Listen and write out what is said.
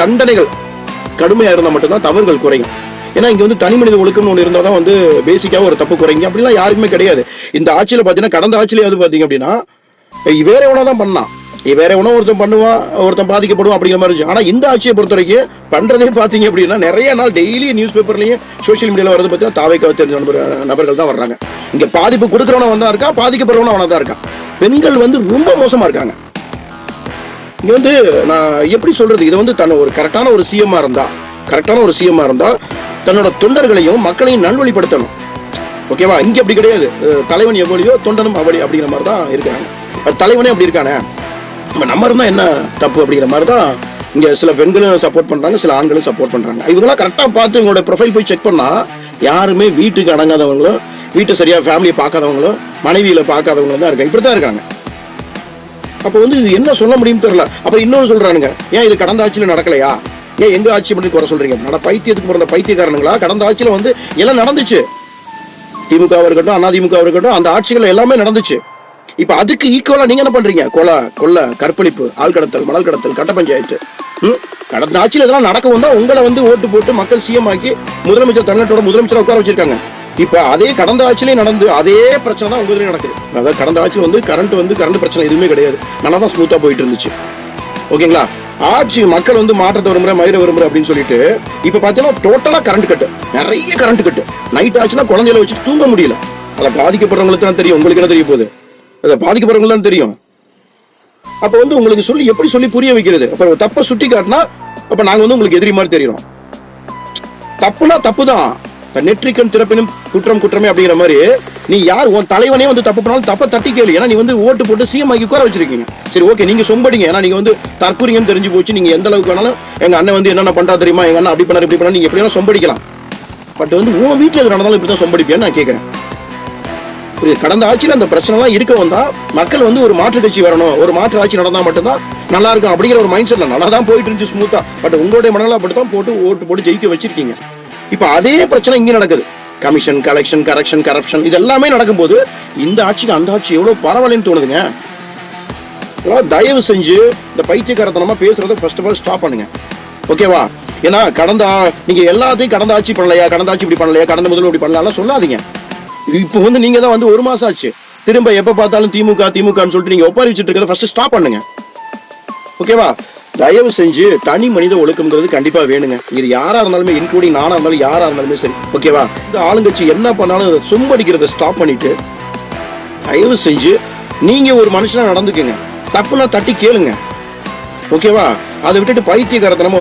தண்டனைகள் கடுமையா இருந்தா மட்டும்தான் தவறுகள் குறையும். ஏன்னா இங்க வந்து தனி மனித ஒழுக்கம்னு ஒண்ணு இருந்தா தான் வந்து பேசிக்காக ஒரு தப்பு குறைங்க. அப்படிலாம் யாருக்குமே கிடையாது. இந்த ஆட்சியில பாத்தீங்கன்னா, கடந்த ஆட்சியில பாத்தீங்க அப்படின்னா வேற எவனோ தான் பண்ணான், வேற எவனோ ஒருத்தன் பண்ணுவான், ஒருத்தன் பாதிக்கப்படுவான் அப்படிங்கிற மாதிரி இருந்துச்சு. ஆனா இந்த ஆட்சியை பொறுத்த வரைக்கும் பண்றதே பாத்தீங்க அப்படின்னா நிறைய நாள் டெய்லி நியூஸ் பேப்பர்லயும் சோசியல் மீடியால வரது பார்த்தா தாவைக்காக தெரிஞ்ச நபர்கள் தான் வர்றாங்க. இங்க பாதிப்பு கொடுக்கறவன வந்தா இருக்கா, பாதிக்கப்படுறவன அவனா தான் இருக்கான். பெண்கள் வந்து ரொம்ப மோசமா இருக்காங்க. இங்க வந்து நான் எப்படி சொல்றது, இது வந்து தன்னை ஒரு கரெக்டான ஒரு சிஎம்மா இருந்தா தன்னோட தொண்டர்களையும் மக்களையும் நல்வழிப்படுத்தணும். ஓகேவா? இங்க அப்படி கிடையாது. தலைவன் எவ்வளியோ தொண்டனும் அவளி அப்படிங்கிற மாதிரி தான் இருக்காங்க. தலைவனே அப்படி இருக்கானே, நம்ம இருந்தா என்ன தப்பு அப்படிங்கிற மாதிரி தான் இங்க சில பெண்களும் சப்போர்ட் பண்றாங்க, சில ஆண்களும் சப்போர்ட் பண்றாங்க. இவங்கெல்லாம் கரெக்டா பார்த்து இவங்களோட ப்ரொஃபைல் போய் செக் பண்ணா யாருமே வீட்டுக்கு அடங்காதவங்களும், வீட்டை சரியா ஃபேமிலியை பார்க்காதவங்களும், மனைவியில பார்க்காதவங்களும் தான் இருக்காங்க. இப்படித்தான் இருக்காங்க. அப்ப வந்து இது என்ன சொல்ல முடியும் தெரியல. அப்ப இன்னொரு சொல்றானுங்க, ஏன் இது கடந்த ஆட்சியில நடக்கலையா, ஏன் எங்க ஆட்சி பண்ணி குறை சொல்றீங்க? பைத்தியத்துக்கு பிறந்த பைத்தியக்காரனுங்களா? கடந்த ஆட்சியில வந்து எல்லாம் நடந்துச்சு. திமுக இருக்கட்டும், அதிமுக இருக்கட்டும், அந்த ஆட்சிகள் எல்லாமே நடந்துச்சு. இப்ப அதுக்கு ஈக்குவலா நீங்க என்ன பண்றீங்க? கொலை, கற்பழிப்பு, ஆள் கடத்தல், மணல் கடத்தல், கட்ட பஞ்சாயத்து. கடந்த ஆட்சியில் இதெல்லாம் நடக்க வந்தா உங்களை வந்து ஓட்டு போட்டு மக்கள் சிஎம் ஆக்கி முதலமைச்சர் தமிழ்நாட்டோட முதலமைச்சர் உட்கார வச்சிருக்காங்க. இப்ப அதே கடந்த ஆட்சியிலே நடந்து அதே பிரச்சனை தான் உங்க இதுலயும் நடக்குது. அதாவது கடந்த ஆட்சியில் வந்து கரண்ட் பிரச்சனை எதுவுமே கிடையாது, நல்லா தான் ஸ்மூத்தா போயிட்டு இருந்துச்சு. ஓகேங்களா? ஆட்சி மக்கள் வந்து மாற்றத்தை விரும்புற, மயிர விரும்புற அப்படின்னு சொல்லிட்டு இப்ப பாத்தீங்கன்னா டோட்டலா கரண்ட் கட்டு, நிறைய கரண்ட் கட்டு. நைட் ஆச்சுன்னா குழந்தைகளை வச்சு தூங்க முடியல. அதை பாதிக்கப்படுறவங்களுக்கு தான் தெரியும், உங்களுக்கு என்ன தெரிய போகுது? அதை பாதிக்கப்படுறவங்களுக்கு தான் தெரியும். அப்ப வந்து உங்களுக்கு எப்படி சொல்லி புரிய வைக்கிறது? அப்ப தப்ப சுட்டி காட்டினா அப்ப நாங்க வந்து உங்களுக்கு எதிரி மாதிரி தெரியும். தப்புனா தப்புதான், நெற்றிக்கண் திறப்பினும் குற்றம் குற்றமே அப்படிங்கிற மாதிரி. நீ யார், உன் தலைவனே வந்து தப்பு பண்ணாலும் தப்ப தட்டி கேளு. ஏன்னா நீ வந்து ஓட்டு போட்டு சிஎம் ஆக்கி உட்கார வச்சிருக்கீங்க. சரி, ஓகே, நீங்க சொம்படிங்க. ஏன்னா நீங்க வந்து தற்கூரிங்கன்னு தெரிஞ்சு போச்சு. நீங்க எந்த அளவுக்கு வேணாலும் எங்க அண்ணன் வந்து என்னென்ன பண்றா தெரியுமா, எங்க அண்ணன் அப்படி பண்ணாரு இப்படி பண்ணா, நீங்க எப்படி வேணா சொம்படிக்கலாம். பட் வந்து உன் வீட்டுல எது நடந்தாலும் இப்படிதான் சொம்படிப்பேன்னு நான் கேட்கிறேன். கடந்த ஆட்சியில் அந்த பிரச்சனை எல்லாம் இருக்க வந்தா மக்கள் வந்து ஒரு மாற்று கட்சி வரணும், ஒரு மாற்று ஆட்சி நடந்தா மட்டும்தான் நல்லா இருக்கும் அப்படிங்கிற ஒரு மைண்ட் செட்ல நல்லா தான் போயிட்டு இருந்துச்சு ஸ்மூத்தா. பட் உங்களுடைய மனநல அப்படித்தான் போட்டு ஓட்டு போட்டு ஜெயிக்க வச்சிருக்கீங்க. இப்ப அதே பிரச்சனை இங்க நடக்குது. கமிஷன், கலெக்ஷன், கரெக்ஷன், கரப்ஷன், இது எல்லாமே நடக்கும்போது இந்த ஆட்சிக்கு அந்த ஆட்சி எவ்வளவு பரவாயில்லன்னு தோணுதுங்க. தயவு செஞ்சு இந்த பைத்தியக்காரத்தனமா பேசுறத ஃபர்ஸ்ட் ஆஃப் ஆல் ஸ்டாப் பண்ணுங்க. ஓகேவா? ஏன்னா நீங்க எல்லாத்தையும் கடந்த ஆட்சி பண்ணலையா, கடந்த ஆட்சி இப்படி பண்ணலையா, கடந்த முதல்வர் இப்படி பண்ணலாம் சொல்லாதீங்க. இப்போ வந்து நீங்க தான் வந்து ஒரு மாசம் ஆச்சு, திரும்ப எப்ப பார்த்தாலும் திமுகன்னு சொல்லிட்டு நீங்க ஒப்பாரி வச்சுட்டு இருக்கிறத ஃபர்ஸ்ட் ஸ்டாப் பண்ணுங்க. ஓகேவா? தயவு செஞ்சு தனி மனித ஒழுக்கம்ங்கிறது கண்டிப்பா வேணுங்க. இது யாரா இருந்தாலுமே, இன்க்ளூடிங் நானா இருந்தாலும் யாரா இருந்தாலுமே சரி. ஓகேவா? இந்த ஆளுங்கட்சி என்ன பண்ணாலும் சொம்படிக்கிறத ஸ்டாப் பண்ணிட்டு தயவு செஞ்சு நீங்க ஒரு மனுஷனா நடந்துக்குங்க. தப்புனா தட்டி கேளுங்க. ஓகேவா? அதை விட்டுட்டு பைத்தியக்காரத்தனமா